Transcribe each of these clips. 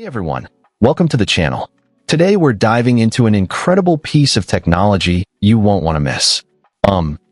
Hey everyone, welcome to the channel. Today we're diving into an incredible piece of technology you won't want to miss.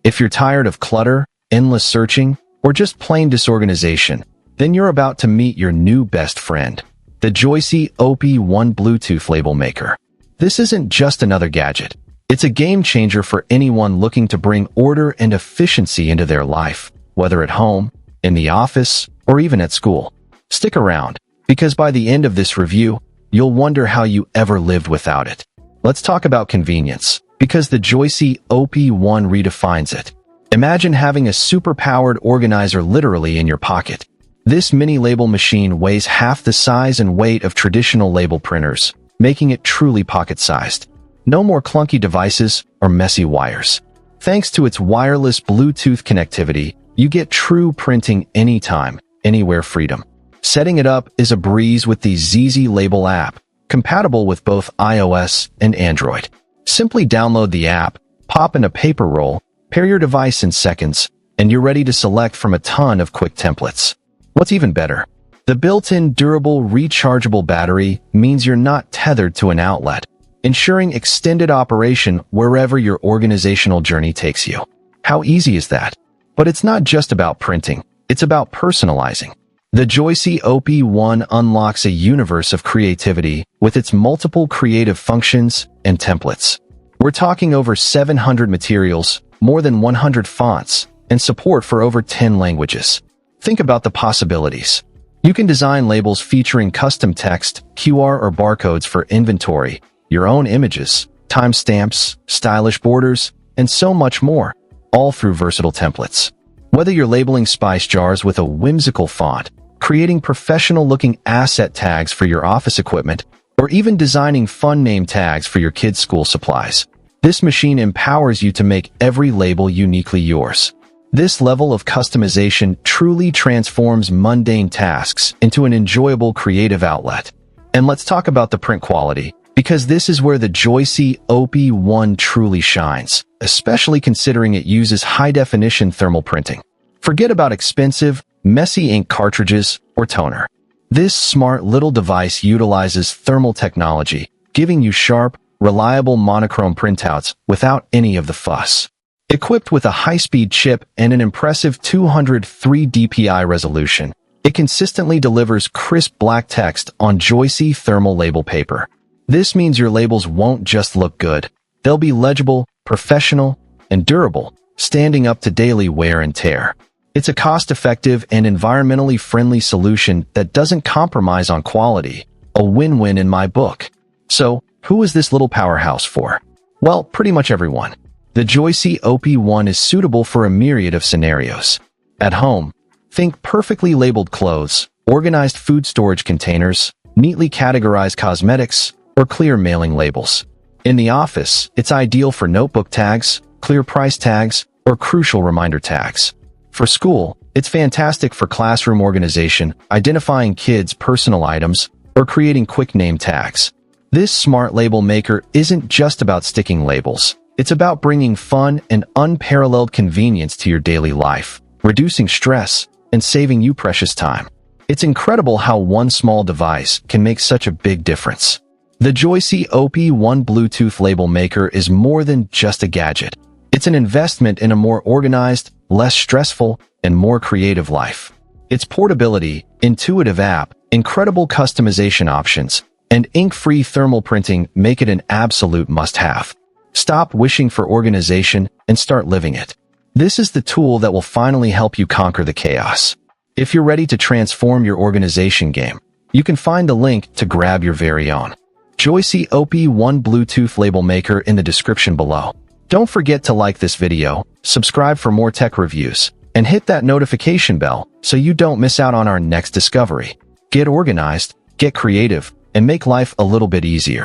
If you're tired of clutter, endless searching, or just plain disorganization, then you're about to meet your new best friend, the Joysea OP1 Bluetooth Label Maker. This isn't just another gadget. It's a game changer for anyone looking to bring order and efficiency into their life, whether at home, in the office, or even at school. Stick around, because by the end of this review, you'll wonder how you ever lived without it. Let's talk about convenience, because the Joysea OP1 redefines it. Imagine having a super-powered organizer literally in your pocket. This mini label machine weighs half the size and weight of traditional label printers, making it truly pocket-sized. No more clunky devices or messy wires. Thanks to its wireless Bluetooth connectivity, you get true printing anytime, anywhere freedom. Setting it up is a breeze with the ZZ Label app, compatible with both iOS and Android. Simply download the app, pop in a paper roll, pair your device in seconds, and you're ready to select from a ton of quick templates. What's even better? The built-in durable rechargeable battery means you're not tethered to an outlet, ensuring extended operation wherever your organizational journey takes you. How easy is that? But it's not just about printing, it's about personalizing. The Joysea OP1 unlocks a universe of creativity with its multiple creative functions and templates. We're talking over 700 materials, more than 100 fonts, and support for over 10 languages. Think about the possibilities. You can design labels featuring custom text, QR or barcodes for inventory, your own images, timestamps, stylish borders, and so much more, all through versatile templates. Whether you're labeling spice jars with a whimsical font, creating professional-looking asset tags for your office equipment, or even designing fun name tags for your kids' school supplies, this machine empowers you to make every label uniquely yours. This level of customization truly transforms mundane tasks into an enjoyable creative outlet. And let's talk about the print quality, because this is where the Joysea OP1 truly shines, especially considering it uses high-definition thermal printing. Forget about expensive, messy ink cartridges or toner. This smart little device utilizes thermal technology, giving you sharp, reliable monochrome printouts without any of the fuss. Equipped with a high-speed chip and an impressive 203 dpi resolution, it consistently delivers crisp black text on Joysea thermal label paper. This means your labels won't just look good, they'll be legible, professional, and durable, standing up to daily wear and tear. It's a cost-effective and environmentally friendly solution that doesn't compromise on quality, a win-win in my book. So, who is this little powerhouse for? Well, pretty much everyone. The Joysea OP1 is suitable for a myriad of scenarios. At home, think perfectly labeled clothes, organized food storage containers, neatly categorized cosmetics, or clear mailing labels. In the office, it's ideal for notebook tags, clear price tags, or crucial reminder tags. For school, it's fantastic for classroom organization, identifying kids' personal items, or creating quick name tags. This smart label maker isn't just about sticking labels. It's about bringing fun and unparalleled convenience to your daily life, reducing stress, and saving you precious time. It's incredible how one small device can make such a big difference. The Joysea OP1 Bluetooth Label Maker is more than just a gadget. It's an investment in a more organized, less stressful, and more creative life. Its portability, intuitive app, incredible customization options, and ink-free thermal printing make it an absolute must-have. Stop wishing for organization and start living it. This is the tool that will finally help you conquer the chaos. If you're ready to transform your organization game, you can find the link to grab your very own Joysea OP1 Bluetooth Label Maker in the description below. Don't forget to like this video, subscribe for more tech reviews, and hit that notification bell so you don't miss out on our next discovery. Get organized, get creative, and make life a little bit easier.